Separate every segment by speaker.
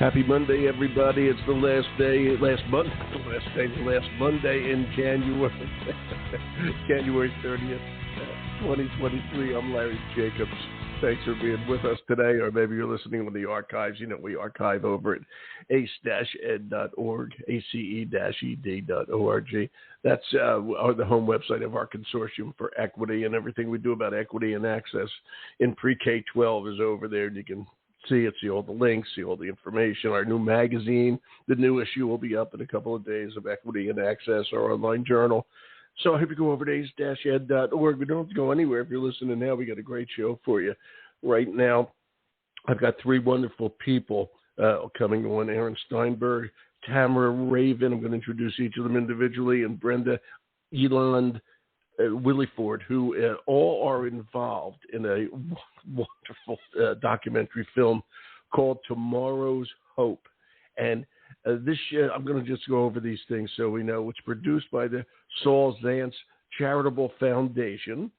Speaker 1: Happy Monday, everybody. It's the last Monday in January, January 30th, 2023. I'm Larry Jacobs. Thanks for being with us today, or maybe you're listening on the archives. You know, we archive over at ace-ed.org, ace-ed.org. That's the home website of our consortium for equity, and everything we do about equity and access in pre-K-12 is over there. You can see it, see all the links, see all the information. Our new magazine, the new issue will be up in a couple of days of Equity and Access, our online journal. So I hope you go over to ace-ed.org. We don't have to go anywhere. If you're listening now, we got a great show for you. Right now, I've got three wonderful people coming on. Aaron Steinberg, Tamra Raven, I'm going to introduce each of them individually, and Brenda Eiland-Williford, who all are involved in a wonderful documentary film called Tomorrow's Hope. And this year, I'm going to just go over these things so we know. It's produced by the Saul Zaentz Charitable Foundation,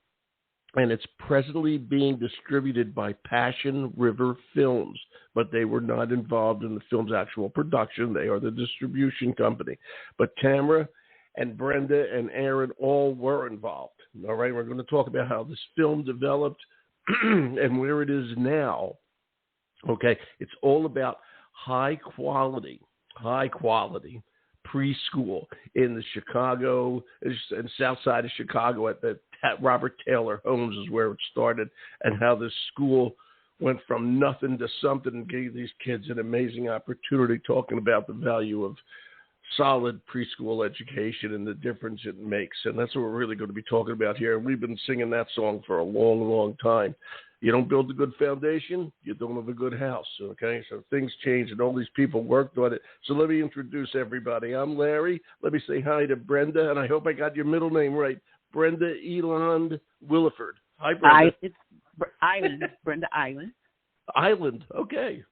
Speaker 1: and it's presently being distributed by Passion River Films, but they were not involved in the film's actual production. They are the distribution company. But Tamra and Brenda and Aaron all were involved. All right, we're going to talk about how this film developed and where it is now. Okay, it's all about high quality preschool in the Chicago and south side of Chicago at Robert Taylor Homes is where it started, and how this school went from nothing to something and gave these kids an amazing opportunity, talking about the value of solid preschool education and the difference it makes. And that's what we're really going to be talking about here. And we've been singing that song for a long, long time. You don't build a good foundation, you don't have a good house, okay? So things change, and all these people worked on it. So let me introduce everybody. I'm Larry. Let me say hi to Brenda, and I hope I got your middle name right. Brenda Eiland-Williford. Hi, Brenda.
Speaker 2: It's Eiland, Brenda Eiland.
Speaker 1: Eiland, okay.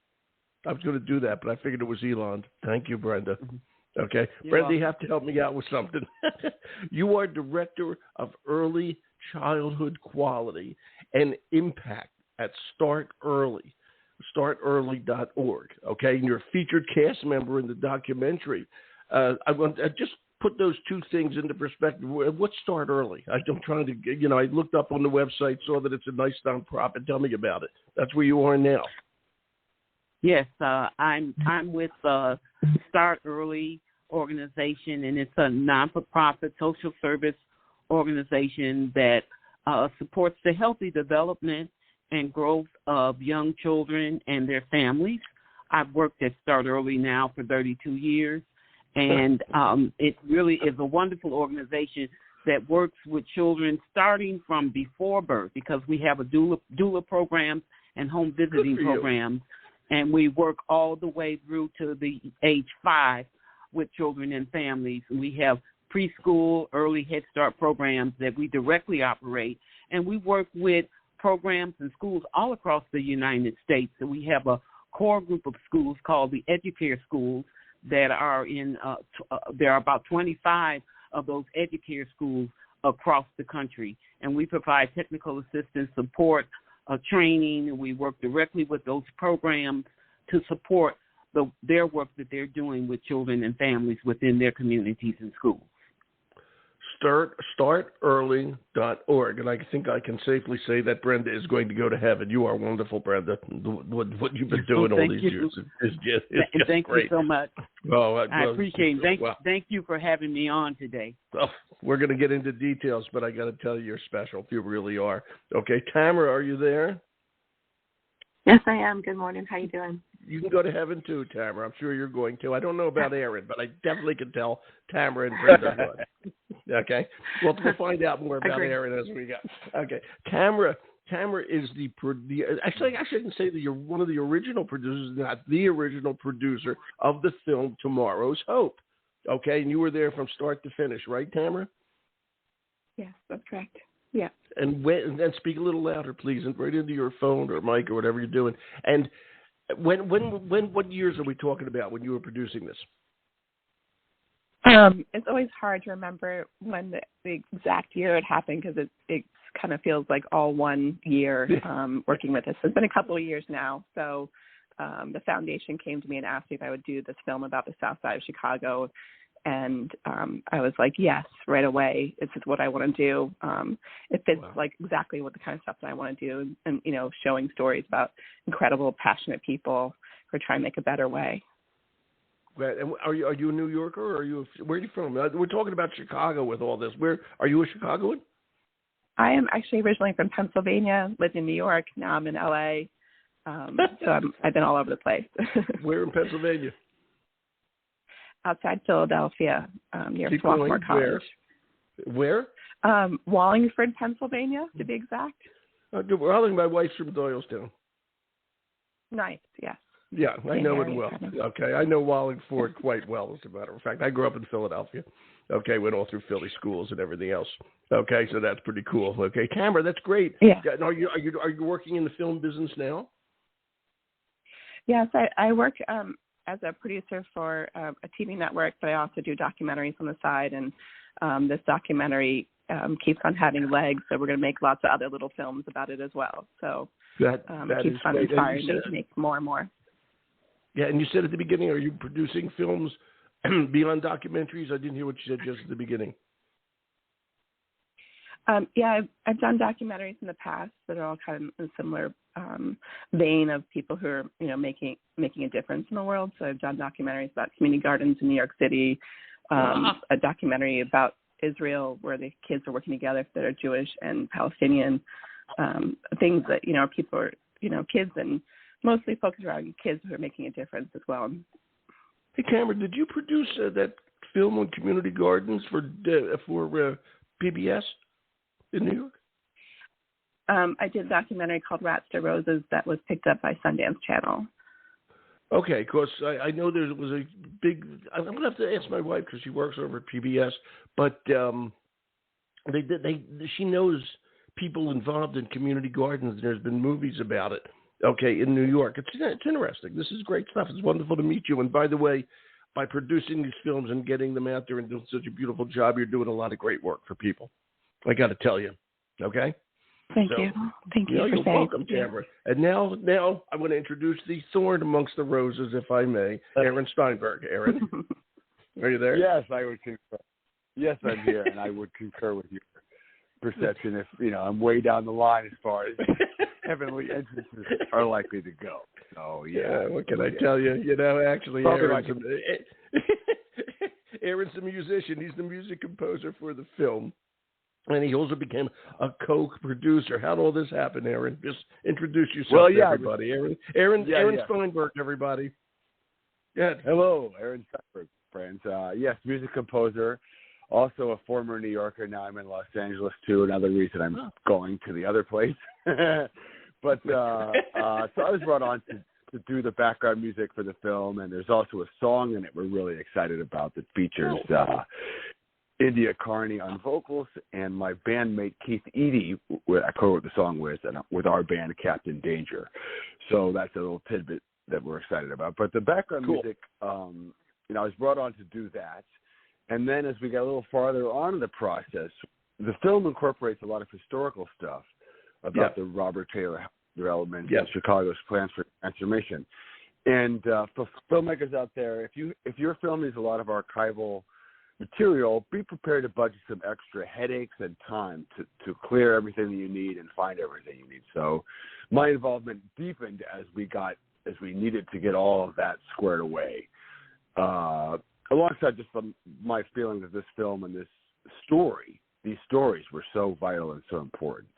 Speaker 1: I was going to do that, but I figured it was Eiland. Thank you, Brenda. Mm-hmm. Okay.
Speaker 2: You're
Speaker 1: Brenda,
Speaker 2: welcome.
Speaker 1: you have to help me out with something. You are Director of Early Childhood Quality and Impact at startearly.org, okay? And you're a featured cast member in the documentary. I want to just put those two things into perspective. What's Start Early? I'm trying to, I looked up on the website, saw that it's a nice nonprofit. Tell me about it. That's where you are now.
Speaker 2: Yes, I'm with Start Early organization, and it's a non-for-profit social service organization that supports the healthy development and growth of young children and their families. I've worked at Start Early now for 32 years, and it really is a wonderful organization that works with children starting from before birth, because we have a doula programs and home visiting programs, and we work all the way through to the age 5 with children and families. We have preschool, early Head Start programs that we directly operate, and we work with programs and schools all across the United States. So we have a core group of schools called the Educare schools that are in, there are about 25 of those Educare schools across the country, and we provide technical assistance, support, training. We work directly with those programs to support their work that they're doing with children and families within their communities and schools.
Speaker 1: Startearly.org, and I think I can safely say that Brenda is going to go to heaven. You are wonderful, Brenda. What you've been doing all these years is just
Speaker 2: thank
Speaker 1: great.
Speaker 2: You so much.
Speaker 1: Oh,
Speaker 2: I appreciate it. Thank you for having me on today.
Speaker 1: Oh, we're going to get into details, but I got to tell you, you're special. You really are. Okay, Tamra, are you there?
Speaker 3: Yes, I am. Good morning. How you doing?
Speaker 1: You can go to heaven too, Tamra. I'm sure you're going to. I don't know about Aaron, but I definitely can tell Tamra and Brenda would. Okay. Well, we'll find out more about Aaron as we go. Okay. Tamra is actually I shouldn't say that you're one of the original producers, not the original producer of the film Tomorrow's Hope. Okay, and you were there from start to finish, right, Tamra?
Speaker 3: Yes, that's correct. Yeah.
Speaker 1: And speak a little louder, please, and right into your phone or mic or whatever you're doing. And what years are we talking about when you were producing this?
Speaker 3: It's always hard to remember when the exact year it happened, because it kind of feels like all one year working with this. It's been a couple of years now. So the foundation came to me and asked me if I would do this film about the South Side of Chicago. And I was like, yes, right away. This is what I want to do. It fits like exactly what the kind of stuff that I want to do. And, you know, showing stories about incredible, passionate people who are trying to make a better way.
Speaker 1: And are you a New Yorker, or where are you from? We're talking about Chicago with all this. Where are you, a Chicagoan?
Speaker 3: I am actually originally from Pennsylvania, lived in New York. Now I'm in LA. So I've been all over the place.
Speaker 1: Where in Pennsylvania?
Speaker 3: Outside Philadelphia, near Swarthmore College.
Speaker 1: Where?
Speaker 3: Wallingford, Pennsylvania, to be exact.
Speaker 1: My wife's from Doylestown.
Speaker 3: Nice, yes.
Speaker 1: Yeah, I know it well. Okay, I know Wallingford quite well, as a matter of fact. I grew up in Philadelphia. Okay, went all through Philly schools and everything else. Okay, so that's pretty cool. Okay, Tamra, that's great.
Speaker 3: Yeah.
Speaker 1: Are you working in the film business now?
Speaker 3: Yes, I work as a producer for a TV network, but I also do documentaries on the side. And this documentary keeps on having legs, so we're going to make lots of other little films about it as well. So
Speaker 1: that
Speaker 3: keeps on inspiring me to make more and more.
Speaker 1: Yeah, and you said at the beginning, are you producing films beyond documentaries? I didn't hear what you said just at the beginning.
Speaker 3: Yeah, I've done documentaries in the past that are all kind of in a similar vein of people who are, you know, making a difference in the world. So I've done documentaries about community gardens in New York City, a documentary about Israel where the kids are working together that are Jewish and Palestinian, things that, you know, people are, you know, kids, and mostly focused around kids who are making a difference as well.
Speaker 1: Hey, Cameron, did you produce that film on community gardens for PBS in New York?
Speaker 3: I did a documentary called Rats to Roses that was picked up by Sundance Channel.
Speaker 1: Okay, because I know there was a big. I'm going to have to ask my wife because she works over at PBS, but she knows people involved in community gardens. There's been movies about it. Okay, in New York. It's interesting. This is great stuff. It's wonderful to meet you. And by the way, by producing these films and getting them out there and doing such a beautiful job, you're doing a lot of great work for people. I got to tell you. Okay?
Speaker 3: Thank you. Thank you for
Speaker 1: you're
Speaker 3: saying.
Speaker 1: Welcome, Tamra. And now I'm going to introduce the thorn amongst the roses, if I may, Aaron Steinberg. Aaron, are you there?
Speaker 4: Yes, I would concur. Yes, I'm here, and I would concur with your perception. If I'm way down the line as far as heavenly entrances are likely to go. So yeah,
Speaker 1: what can I tell you? Actually, Aaron's the musician. He's the music composer for the film, and he also became a co-producer. How'd all this happen, Aaron? Just introduce yourself to everybody. Aaron Steinberg, everybody. Yeah.
Speaker 4: Hello, Aaron Steinberg, friends. Yes, music composer. Also a former New Yorker. Now I'm in Los Angeles too. Another reason I'm going to the other place. But so I was brought on to do the background music for the film, and there's also a song in it we're really excited about that features India Carney on vocals and my bandmate Keith Eady, I co-wrote the song with our band Captain Danger. So that's a little tidbit that we're excited about. But the background music, I was brought on to do that. And then as we got a little farther on in the process, the film incorporates a lot of historical stuff about the Robert Taylor development and Chicago's plans for transformation. And for filmmakers out there, if your film needs a lot of archival material, be prepared to budget some extra headaches and time to clear everything that you need and find everything you need. So my involvement deepened as we needed to get all of that squared away. Alongside just my feeling that this film and these stories were so vital and so important.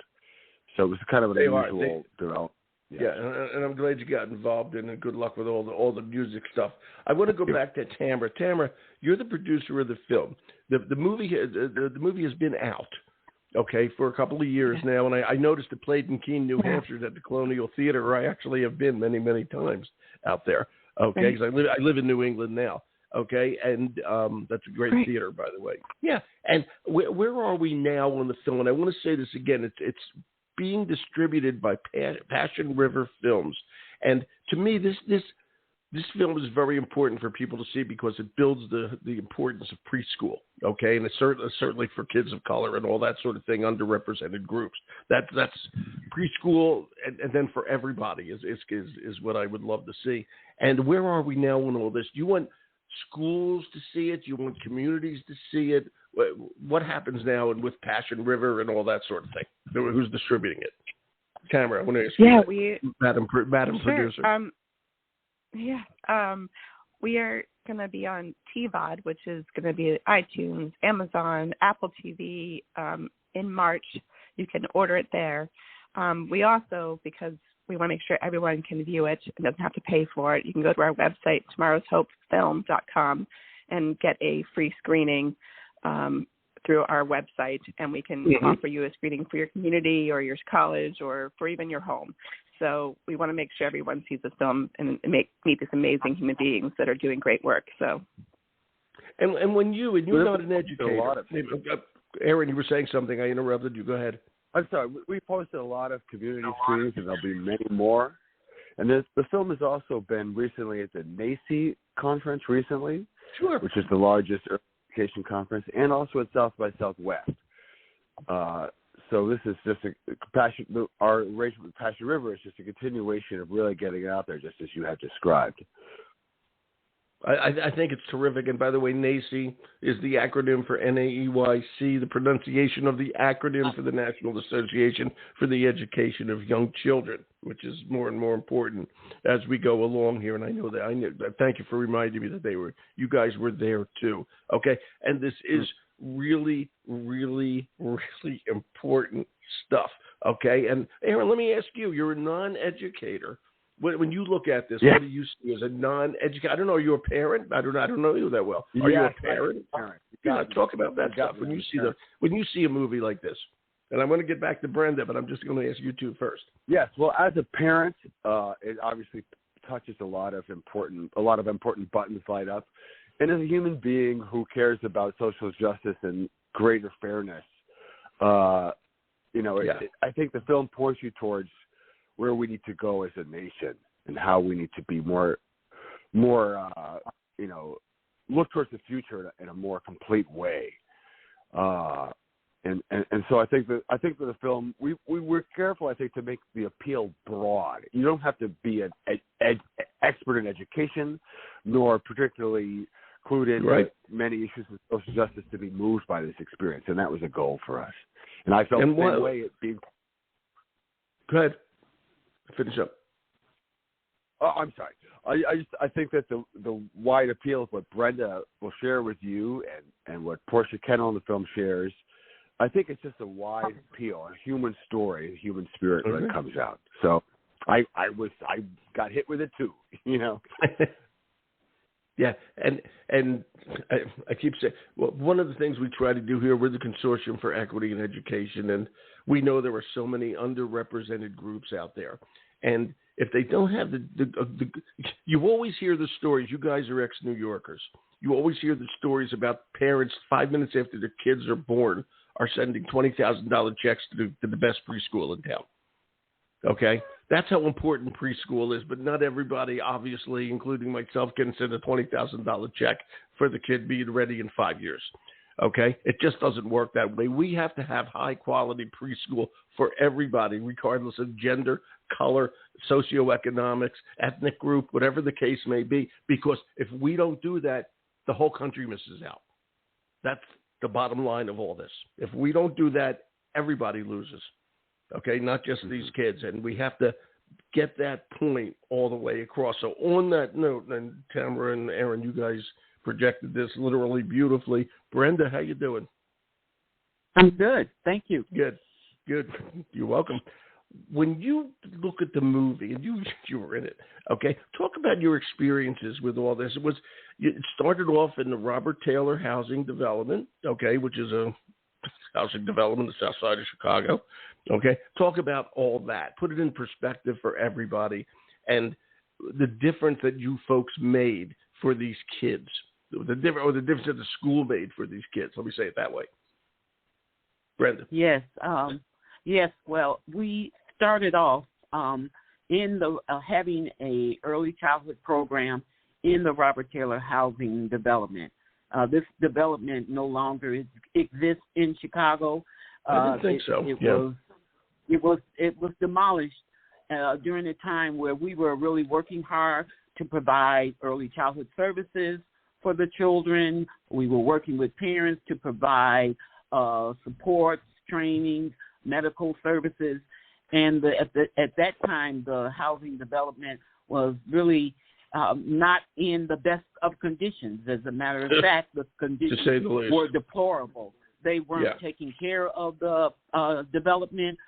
Speaker 4: So it was kind of an unusual development.
Speaker 1: Yeah, and I'm glad you got involved in it. Good luck with all the music stuff. I want to go back to Tamra. Tamra, you're the producer of the film. The movie has been out, for a couple of years now, and I noticed it played in Keene, New Hampshire at the Colonial Theater, where I actually have been many, many times out there. Because I live in New England now. Okay, and that's a great theater, by the way. Yeah, and where are we now on the film? And I want to say this again. It's being distributed by Passion River Films, and to me, this this film is very important for people to see because it builds the importance of preschool, okay? And it's certainly for kids of color and all that sort of thing, underrepresented groups. That's preschool, and then for everybody is what I would love to see. And where are we now in all this? Do you want schools to see it? Do you want communities to see it? What happens now and with Passion River and all that sort of thing? Who's distributing it? Tamra, I want to ask you. Madam
Speaker 3: sure.
Speaker 1: Producer.
Speaker 3: We are going to be on TVOD, which is going to be iTunes, Amazon, Apple TV in March. You can order it there. We also, because we want to make sure everyone can view it and doesn't have to pay for it, you can go to our website, tomorrowshopefilm.com, and get a free screening through our website, and we can offer you a screening for your community or your college or for even your home. So we want to make sure everyone sees the film and meet these amazing human beings that are doing great work. So,
Speaker 1: and when you're not an educator, Aaron, you were saying something. I interrupted you. Go ahead.
Speaker 4: I'm sorry. We posted a lot of community screenings, and there'll be many more. And the film has also been recently at the NACI conference recently, which is the largest education conference, and also at South by Southwest. So this is just our arrangement with Passion River is just a continuation of really getting it out there, just as you have described.
Speaker 1: I think it's terrific. And by the way, NACI is the acronym for NAEYC, the pronunciation of the acronym for the National Association for the Education of Young Children, which is more and more important as we go along here. And I know thank you for reminding me that you guys were there too. Okay. And this is really, really, really important stuff. Okay. And Aaron, let me ask you, you're a non-educator. When you look at this, what do you see as a non-educator? I don't know. Are you a parent? I don't know you that well. Are you a parent? Talk about that stuff when you see a movie like this. And I'm going to get back to Brenda, but I'm just going to ask you two first.
Speaker 4: Yes. Well, as a parent, it obviously touches a lot of important buttons light up. And as a human being who cares about social justice and greater fairness, I think the film points you towards where we need to go as a nation and how we need to be more, look towards the future in a more complete way. And so I think that the film, we were careful, I think, to make the appeal broad. You don't have to be an expert in education, nor particularly clued into many issues of social justice to be moved by this experience. And that was a goal for us. And I felt the same way it being.
Speaker 1: Go ahead. Finish up.
Speaker 4: Oh, I'm sorry. I think that the wide appeal of what Brenda will share with you and what Portia Kennel in the film shares, I think it's just a wide appeal, a human story, a human spirit when it comes out. So I got hit with it too,
Speaker 1: Yeah, and I keep saying, one of the things we try to do here, we're the Consortium for Equity in Education, and we know there are so many underrepresented groups out there. And if they don't have you always hear the stories. You guys are ex-New Yorkers. You always hear the stories about parents 5 minutes after their kids are born are sending $20,000 checks to the best preschool in town. Okay? That's how important preschool is, but not everybody, obviously, including myself, can send a $20,000 check for the kid being ready in 5 years. Okay? It just doesn't work that way. We have to have high-quality preschool for everybody, regardless of gender, color, socioeconomics, ethnic group, whatever the case may be, because if we don't do that, the whole country misses out. That's the bottom line of all this. If we don't do that, everybody loses. Okay, not just these kids, and we have to get that point all the way across. So on that note, and Tamra and Aaron, you guys projected this literally beautifully. Brenda, how you doing?
Speaker 2: I'm good. Thank you.
Speaker 1: Good. You're welcome. When you look at the movie, and you were in it, okay, talk about your experiences with all this. It started off in the Robert Taylor Housing Development, okay, which is a housing development on the south side of Chicago. Okay, talk about all that. Put it in perspective for everybody, and the difference that you folks made for these kids, the difference that the school made for these kids. Let me say it that way. Brenda.
Speaker 2: Yes. Well, we started off in the having a early childhood program in the Robert Taylor Housing Development. This development no longer exists in Chicago.
Speaker 1: I didn't think so.
Speaker 2: It was demolished during a time where we were really working hard to provide early childhood services for the children. We were working with parents to provide supports, training, medical services. And at that time, the housing development was really not in the best of conditions. As a matter of fact, the conditions
Speaker 1: to say the least
Speaker 2: were deplorable. They weren't taking care of the development.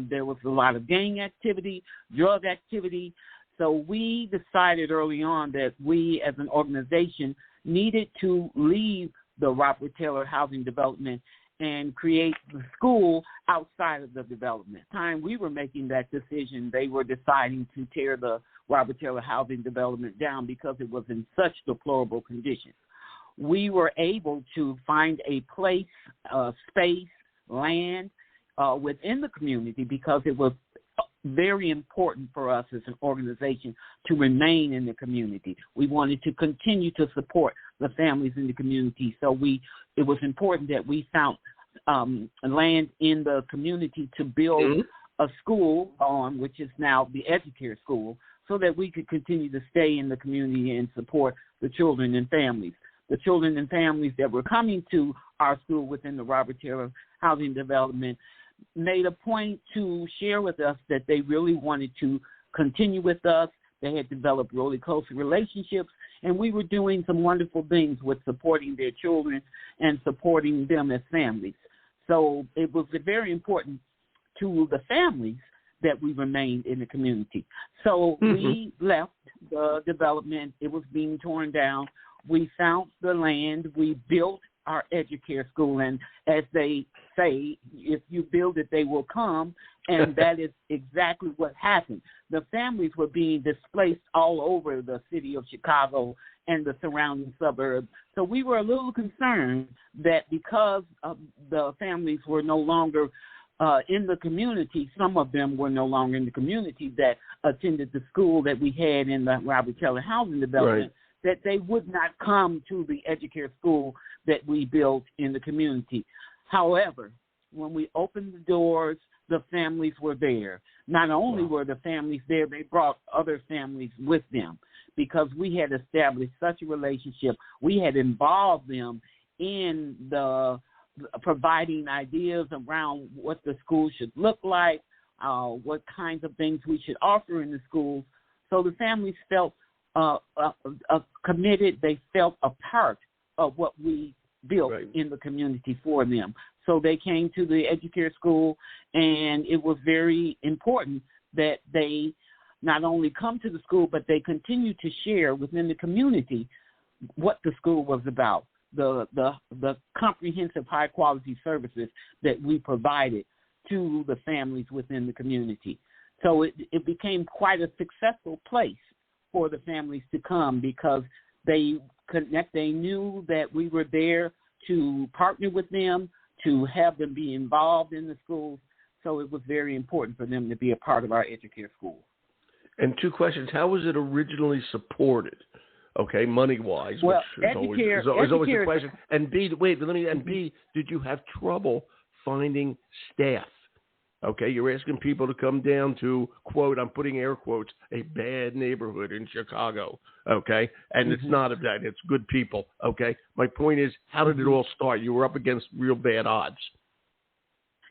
Speaker 2: There was a lot of gang activity, drug activity. So we decided early on that we as an organization needed to leave the Robert Taylor Housing Development and create the school outside of the development. Time we were making that decision, they were deciding to tear the Robert Taylor Housing Development down because it was in such deplorable condition. We were able to find a place, space, land within the community because it was very important for us as an organization to remain in the community. We wanted to continue to support the families in the community. So it was important that we found land in the community to build a school on, which is now the Educare School, so that we could continue to stay in the community and support the children and families. The children and families that were coming to our school within the Robert Taylor Housing Development made a point to share with us that they really wanted to continue with us. They had developed really close relationships, and we were doing some wonderful things with supporting their children and supporting them as families. So it was very important to the families that we remained in the community. So we left the development. It was being torn down. We found the land. We built our Educare School, and as they say, if you build it, they will come, and that is exactly what happened. The families were being displaced all over the city of Chicago and the surrounding suburbs. So we were a little concerned that because the families were no longer in the community, some of them were no longer in the community that attended the school that we had in the Robert Taylor Housing Development, that they would not come to the Educare School that we built in the community. However, when we opened the doors, the families were there. Not only were the families there, they brought other families with them because we had established such a relationship. We had involved them in the providing ideas around what the school should look like, what kinds of things we should offer in the schools. So the families felt committed. They felt a part of what we built in the community for them. So they came to the Educare School, and it was very important that they not only come to the school, but they continue to share within the community what the school was about, the comprehensive high-quality services that we provided to the families within the community. So it became quite a successful place for the families to come because they knew that we were there to partner with them, to have them be involved in the schools. So it was very important for them to be a part of our Educare School.
Speaker 1: And two questions. How was it originally supported? Okay, money-wise,
Speaker 2: well,
Speaker 1: which is always a question. And B, B, did you have trouble finding staff? Okay, you're asking people to come down to, quote, I'm putting air quotes, a bad neighborhood in Chicago, okay? And it's not of that. It's good people, okay? My point is, how did it all start? You were up against real bad odds.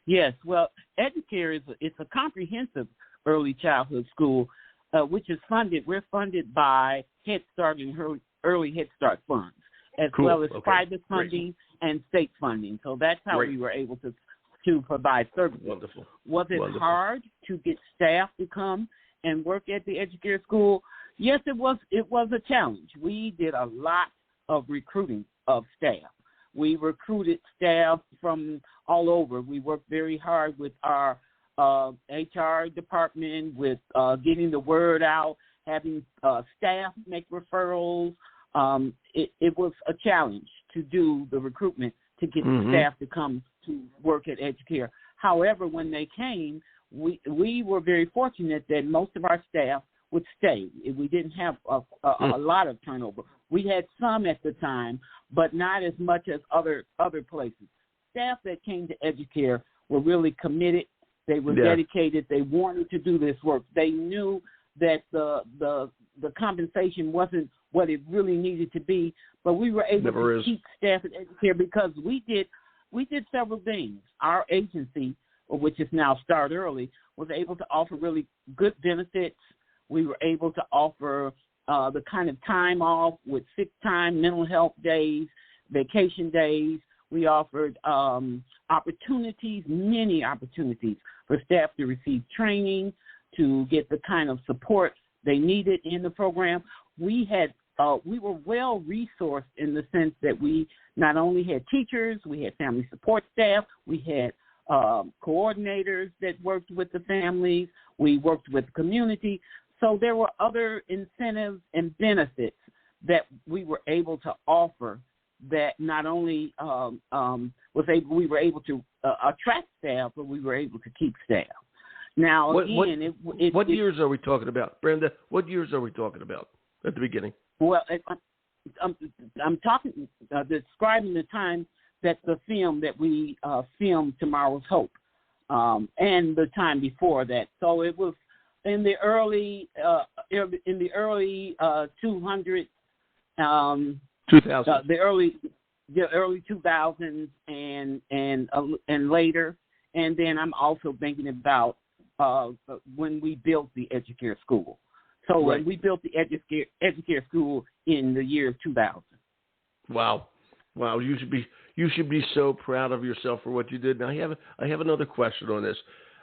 Speaker 2: Yes, well, Educare it's a comprehensive early childhood school, which is funded. We're funded by Head Start and Early Head Start funds, as well as private funding and state funding. So that's how we were able to provide services.
Speaker 1: Wonderful.
Speaker 2: Was it hard to get staff to come and work at the Educare School? Yes, it was. It was a challenge. We did a lot of recruiting of staff. We recruited staff from all over. We worked very hard with our HR department, with getting the word out, having staff make referrals. It was a challenge to do the recruitment to get the staff to come to work at Educare. However, when they came, we were very fortunate that most of our staff would stay. We didn't have a lot of turnover. We had some at the time, but not as much as other places. Staff that came to Educare were really committed. They were dedicated. They wanted to do this work. They knew that the compensation wasn't what it really needed to be, but we were able to keep staff at Educare because we did several things. Our agency, which is now Start Early, was able to offer really good benefits. We were able to offer the kind of time off with sick time, mental health days, vacation days. We offered opportunities, many opportunities for staff to receive training, to get the kind of support they needed in the program. We were well resourced in the sense that we not only had teachers, we had family support staff, we had coordinators that worked with the families, we worked with the community. So there were other incentives and benefits that we were able to offer that not only we were able to attract staff, but we were able to keep staff. Now,
Speaker 1: what years are we talking about, Brenda? What years are we talking about at the beginning?
Speaker 2: Well, I'm talking describing the time that the film that we filmed, Tomorrow's Hope, and the time before that. So it was in the early 2000s, the early 2000s and later. And then I'm also thinking about when we built the Educare School. So when we built the Educare School in the year 2000. Wow.
Speaker 1: You should be so proud of yourself for what you did. Now I have another question on this.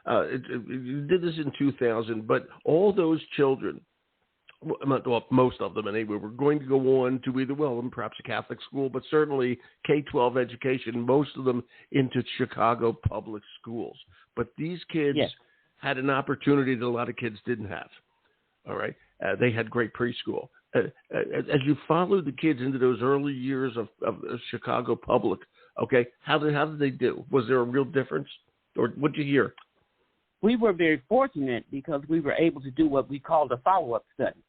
Speaker 1: You did this in 2000, but all those children, well, most of them anyway, were going to go on to either, perhaps a Catholic school, but certainly K-12 education, most of them into Chicago public schools. But these kids had an opportunity that a lot of kids didn't have. All right. They had great preschool. As you followed the kids into those early years of Chicago public, okay, how did they do? Was there a real difference? Or what did you hear?
Speaker 2: We were very fortunate because we were able to do what we called a follow-up study.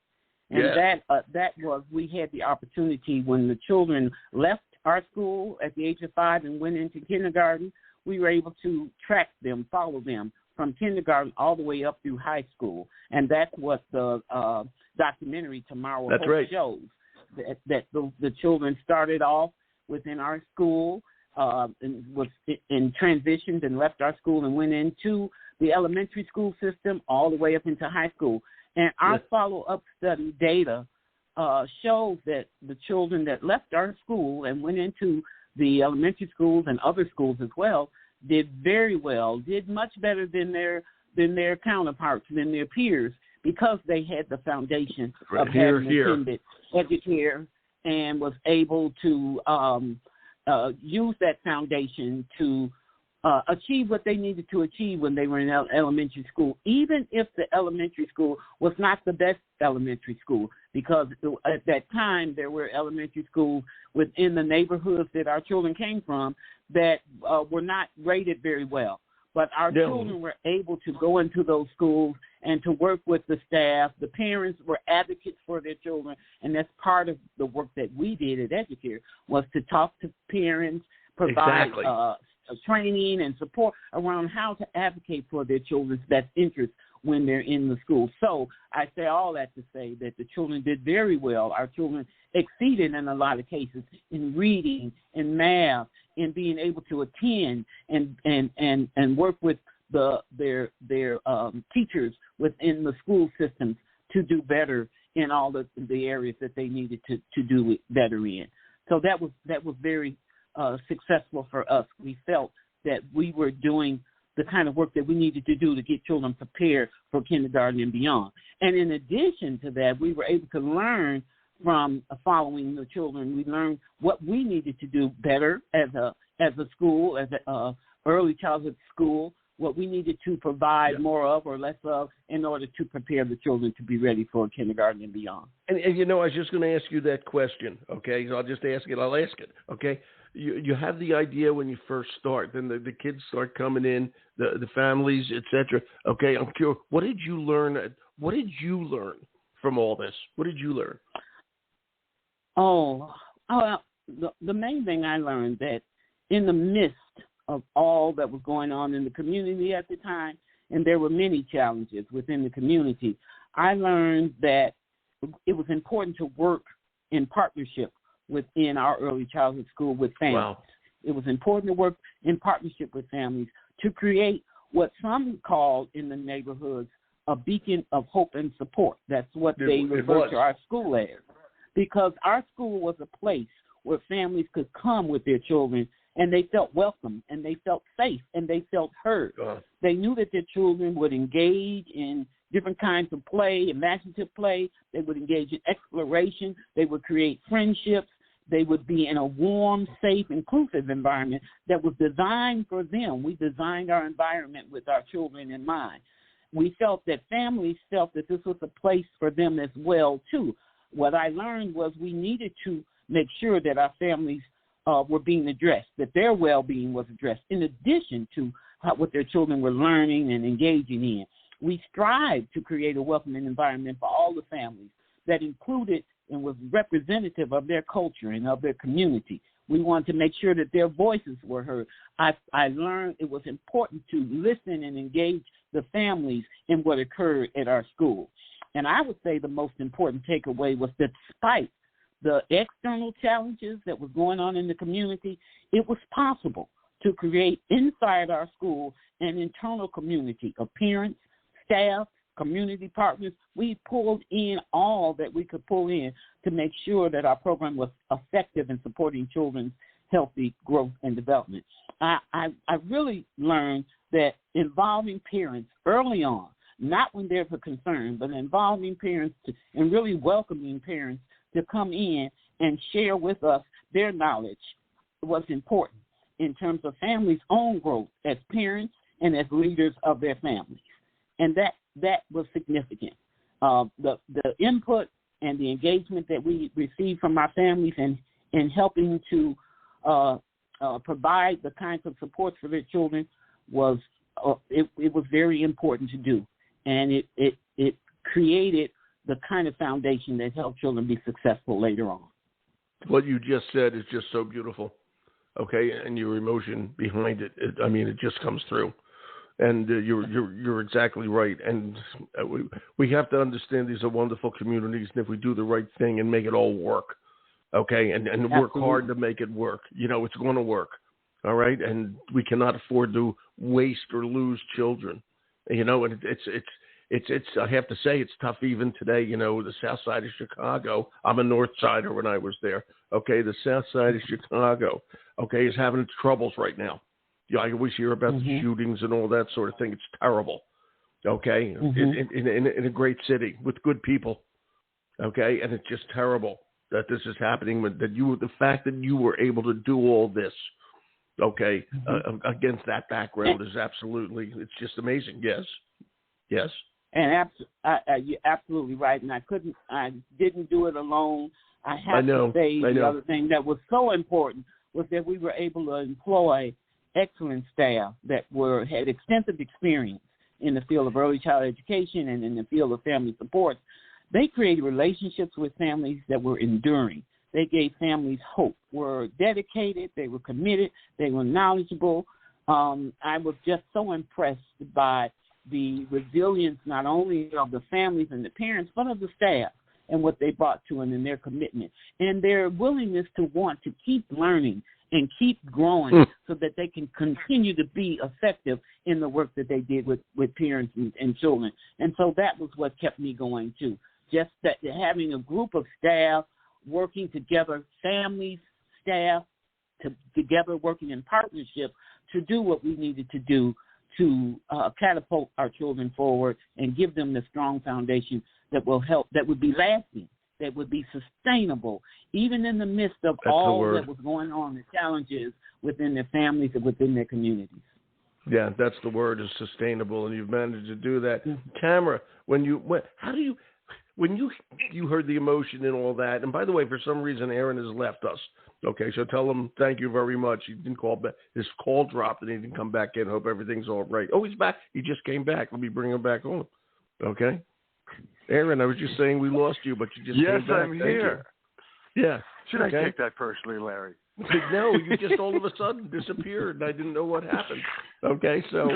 Speaker 2: And that was, we had the opportunity when the children left our school at the age of 5 and went into kindergarten, we were able to track them, follow them from kindergarten all the way up through high school. And that's what the documentary Tomorrow Hope shows, that the children started off within our school, and was in transitioned and left our school and went into the elementary school system all the way up into high school. And our follow-up study data shows that the children that left our school and went into the elementary schools and other schools as well did very well, did much better than their counterparts, than their peers, because they had the foundation of having attended Educare and was able to use that foundation to achieve what they needed to achieve when they were in elementary school, even if the elementary school was not the best elementary school, because at that time there were elementary schools within the neighborhoods that our children came from that were not rated very well. But our children were able to go into those schools and to work with the staff. The parents were advocates for their children, and that's part of the work that we did at Educare, was to talk to parents, provide training and support around how to advocate for their children's best interests when they're in the school. So I say all that to say that the children did very well. Our children exceeded in a lot of cases in reading, in math, in being able to attend and work with their teachers within the school systems to do better in all the areas that they needed to do it better in. So that was very successful for us. We felt that we were doing the kind of work that we needed to do to get children prepared for kindergarten and beyond. And in addition to that, we were able to learn from following the children. We learned what we needed to do better as a school, as an early childhood school, what we needed to provide more of or less of in order to prepare the children to be ready for kindergarten and beyond.
Speaker 1: And I was just going to ask you that question, okay? So I'll just ask it. I'll ask it, okay? you have the idea when you first start. Then the kids start coming in, the families, etc. Okay, I'm curious. What did you learn? What did you learn from all this? What did you learn?
Speaker 2: The main thing I learned that in the midst of all that was going on in the community at the time, and there were many challenges within the community, I learned that it was important to work in partnership within our early childhood school with families.
Speaker 1: Wow.
Speaker 2: It was important to work in partnership with families to create what some called in the neighborhoods a beacon of hope and support. That's what they refer to our school as. Because our school was a place where families could come with their children and they felt welcome and they felt safe and they felt heard. They knew that their children would engage in different kinds of play, imaginative play. They would engage in exploration. They would create friendships. They would be in a warm, safe, inclusive environment that was designed for them. We designed our environment with our children in mind. We felt that families felt that this was a place for them as well, too. What I learned was we needed to make sure that our families were being addressed, that their well-being was addressed, in addition to what their children were learning and engaging in. We strived to create a welcoming environment for all the families that included and was representative of their culture and of their community. We wanted to make sure that their voices were heard. I learned it was important to listen and engage the families in what occurred at our school. And I would say the most important takeaway was that despite the external challenges that was going on in the community, it was possible to create inside our school an internal community of parents, staff, community partners. We pulled in all that we could pull in to make sure that our program was effective in supporting children's healthy growth and development. I really learned that involving parents early on, not when there's a concern, but involving parents and really welcoming parents to come in and share with us their knowledge was important in terms of families' own growth as parents and as leaders of their families. And that was significant. The input and the engagement that we received from our families in helping to provide the kinds of supports for their children was it was very important to do. And it created the kind of foundation that helped children be successful later on.
Speaker 1: What you just said is just so beautiful, okay? And your emotion behind it, it just comes through. And you're exactly right. And we have to understand these are wonderful communities, and if we do the right thing and make it all work, okay, and work hard to make it work, it's going to work, all right? And we cannot afford to waste or lose children, and it's I have to say it's tough even today. The South Side of Chicago. I'm a North Sider when I was there. Okay, the South Side of Chicago, okay, is having its troubles right now. I always hear about the shootings and all that sort of thing. It's terrible. Okay, in a great city with good people. Okay, and it's just terrible that this is happening. The fact that you were able to do all this, okay, against that background is absolutely. It's just amazing. Yes.
Speaker 2: And you're absolutely right. And I didn't do it alone. I have to say the other thing that was so important was that we were able to employ excellent staff that had extensive experience in the field of early child education and in the field of family support. They created relationships with families that were enduring. They gave families hope, were dedicated, they were committed, they were knowledgeable. I was just so impressed by the resilience not only of the families and the parents, but of the staff and what they brought to them and their commitment and their willingness to want to keep learning and keep growing so that they can continue to be effective in the work that they did with parents and children. And so that was what kept me going, too. Just that having a group of staff working together, families, staff, together working in partnership to do what we needed to do to catapult our children forward and give them the strong foundation that will help, that would be lasting, that would be sustainable, even in the midst of all that was going on, the challenges within their families and within their communities.
Speaker 1: Yeah, that's the word, is sustainable, and you've managed to do that. Tamra, when you heard the emotion and all that, and by the way, for some reason, Aaron has left us, Okay, so tell him thank you very much. He didn't call back. His call dropped and he didn't come back in. Hope everything's all right. Oh, he's back. He just came back. Let me bring him back on. Okay. Aaron, I was just saying we lost you, but you just came back.
Speaker 4: Yes, I'm here.
Speaker 1: Yeah.
Speaker 4: Should I take that personally, Larry?
Speaker 1: No, you just all of a sudden disappeared, and I didn't know what happened. Okay, so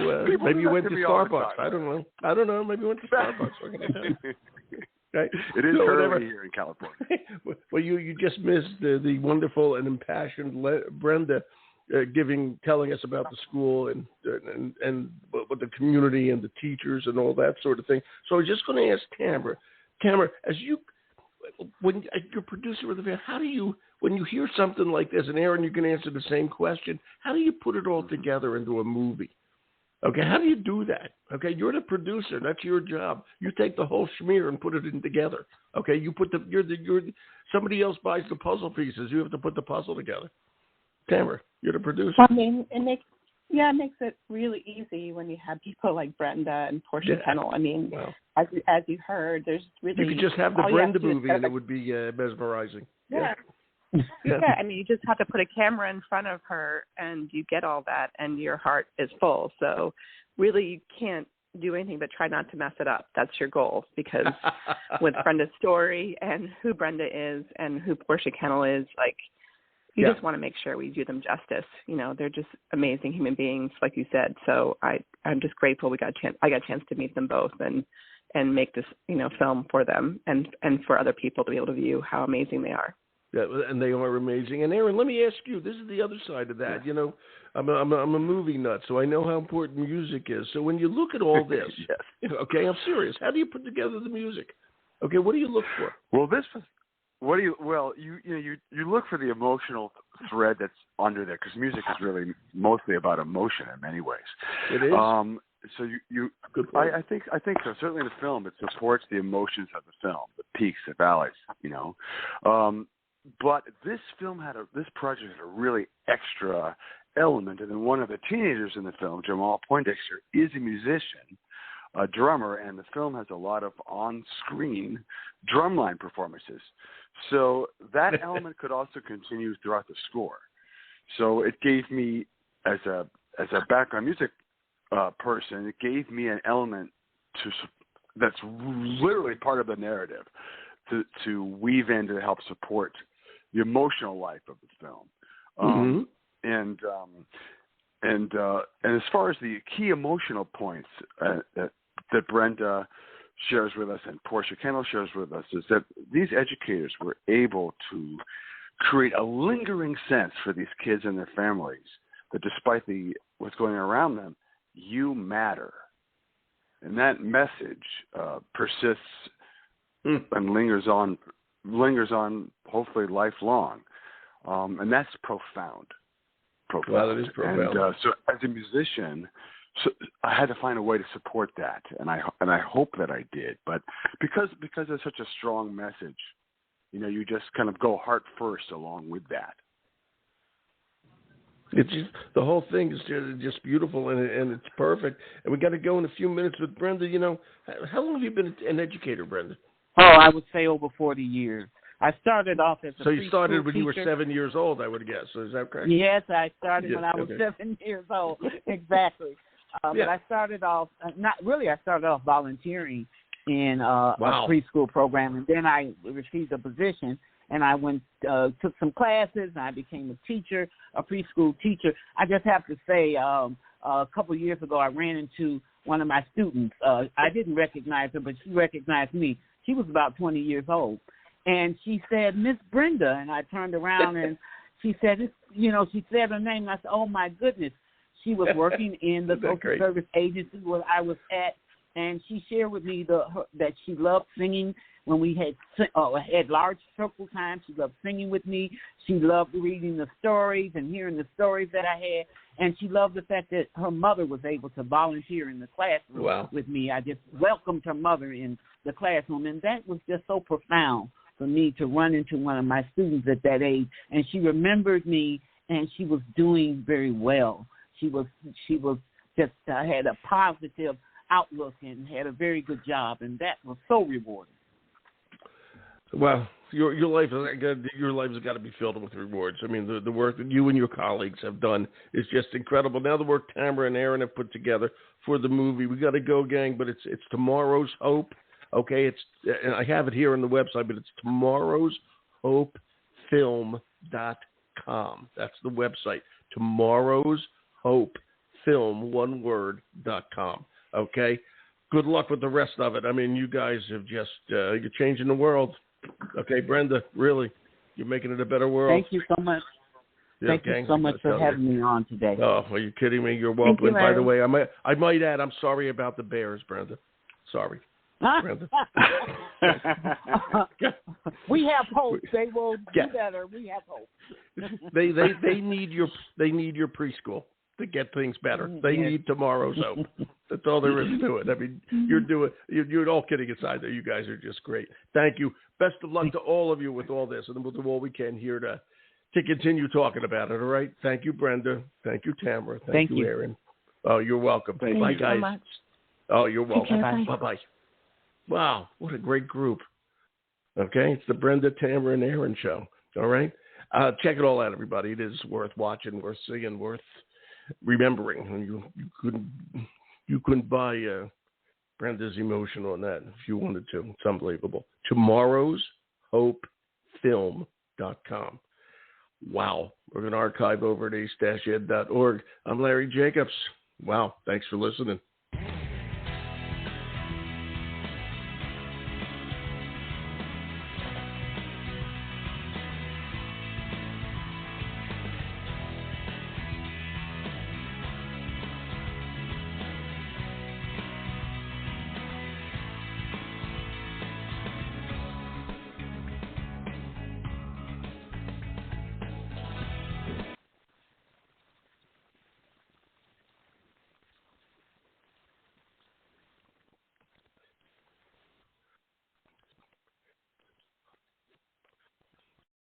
Speaker 1: maybe you went to Starbucks. I don't know. Maybe you went to Starbucks. What can I tell you? Okay.
Speaker 4: It is early here in California.
Speaker 1: Well, you just missed the wonderful and impassioned Brenda telling us about the school and what the community and the teachers and all that sort of thing. So I was just going to ask Tamra, when you're producer of the film, how do you, when you hear something like this, and Aaron, you can answer the same question, how do you put it all together into a movie? Okay, how do you do that? Okay, you're the producer. That's your job. You take the whole schmear and put it in together. Okay, somebody else buys the puzzle pieces. You have to put the puzzle together. Tamra, you're the producer.
Speaker 3: I mean, it makes it really easy when you have people like Brenda and Portia Kennel. I mean, as you heard, there's really...
Speaker 1: You could just have the Brenda movie and it would be mesmerizing.
Speaker 3: Yeah. Yeah, I mean, you just have to put a camera in front of her and you get all that and your heart is full. So really you can't do anything but try not to mess it up. That's your goal, because with Brenda's story and who Brenda is and who Portia Kennel is, like, you just want to make sure we do them justice. You know, they're just amazing human beings, like you said. So I'm just grateful I got a chance to meet them both and make this, film for them and for other people to be able to view how amazing they are.
Speaker 1: Yeah, and they are amazing. And Aaron, let me ask you, this is the other side of that. You know, I'm a movie nut, so I know how important music is. So when you look at all this, okay, I'm serious. How do you put together the music? Okay, what do you look for?
Speaker 4: Well, you look for the emotional thread that's under there, because music is really mostly about emotion in many ways.
Speaker 1: It is.
Speaker 4: So I think so. Certainly in the film, it supports the emotions of the film, the peaks, the valleys, But this project had a really extra element, and then one of the teenagers in the film, Jamal Poindexter, is a musician, a drummer, and the film has a lot of on-screen drumline performances. So that element could also continue throughout the score. So it gave me, as a background music person, it gave me an element that's literally part of the narrative to weave in to help support the emotional life of the film. And as far as the key emotional points that Brenda shares with us and Portia Kennel shares with us is that these educators were able to create a lingering sense for these kids and their families that despite what's going on around them, you matter. And that message persists and lingers on hopefully lifelong. And that's profound.
Speaker 1: Well, it is profound.
Speaker 4: And so as a musician, I had to find a way to support that, and I hope that I did. But because it's such a strong message, you just kind of go heart first along with that.
Speaker 1: It's just, the whole thing is just beautiful, and it's perfect. And we got to go in a few minutes with Brenda. How long have you been an educator, Brenda?
Speaker 2: Oh, I would say over 40 years. I started off as a
Speaker 1: So you started when
Speaker 2: teacher.
Speaker 1: You were 7 years old, I would guess. So is that correct?
Speaker 2: Yes, I started when I was 7 years old. Exactly. But I started off, I started off volunteering in a preschool program, and then I received a position, and I went, took some classes, and I became a teacher, a preschool teacher. I just have to say, a couple of years ago, I ran into one of my students. I didn't recognize her, but she recognized me. She was about 20 years old. And she said, Miss Brenda, and I turned around and she said, she said her name, and I said, oh, my goodness. She was working in the social service agency where I was at, and she shared with me that she loved singing when we had large circle time. She loved singing with me. She loved reading the stories and hearing the stories that I had, and she loved the fact that her mother was able to volunteer in the classroom with me. I just welcomed her mother in the classroom, and that was just so profound for me to run into one of my students at that age, and she remembered me, and she was doing very well. She was just had a positive outlook and had a very good job, and that was so rewarding.
Speaker 1: Well, Your life has got to be filled with rewards. I mean, the work that you and your colleagues have done is just incredible. Now the work Tamra and Aaron have put together for the movie, we got to go, gang. But it's Tomorrow's Hope. Okay, and I have it here on the website, but it's tomorrowshopefilm.com. That's the website. tomorrowshopefilm.com. Okay. Good luck with the rest of it. I mean, you guys have just you're changing the world. Okay, Brenda, really, you're making it a better world.
Speaker 2: Thank you so much.
Speaker 1: Yeah,
Speaker 2: Thank you so much for having me on today.
Speaker 1: Oh, are you kidding me? You're welcome.
Speaker 3: You,
Speaker 1: by the way, I might add, I'm sorry about the Bears, Brenda. Sorry, Brenda.
Speaker 2: We have hope. They will do better. We have hope.
Speaker 1: They need your preschool to get things better. They need Tomorrow's Hope. That's all there is to it. I mean, you're all kidding aside there. You guys are just great. Thank you. Best of luck to all of you with all this, and we'll do all we can here to continue talking about it. All right. Thank you, Brenda. Thank you, Tamra. Thank you, Aaron. Oh, you're welcome.
Speaker 3: Thank
Speaker 1: Bye,
Speaker 3: you
Speaker 1: guys.
Speaker 3: so much.
Speaker 1: Oh, you're welcome.
Speaker 3: Bye-bye.
Speaker 1: Wow, what a great group. Okay, it's the Brenda, Tamra, and Aaron show. All right. Check it all out, everybody. It is worth watching, worth seeing, worth remembering. You couldn't buy Brenda's emotion on that if you wanted to. It's unbelievable. tomorrowshopefilm.com. Wow. We're going to archive over at ace-ed.org. I'm Larry Jacobs. Wow. Thanks for listening.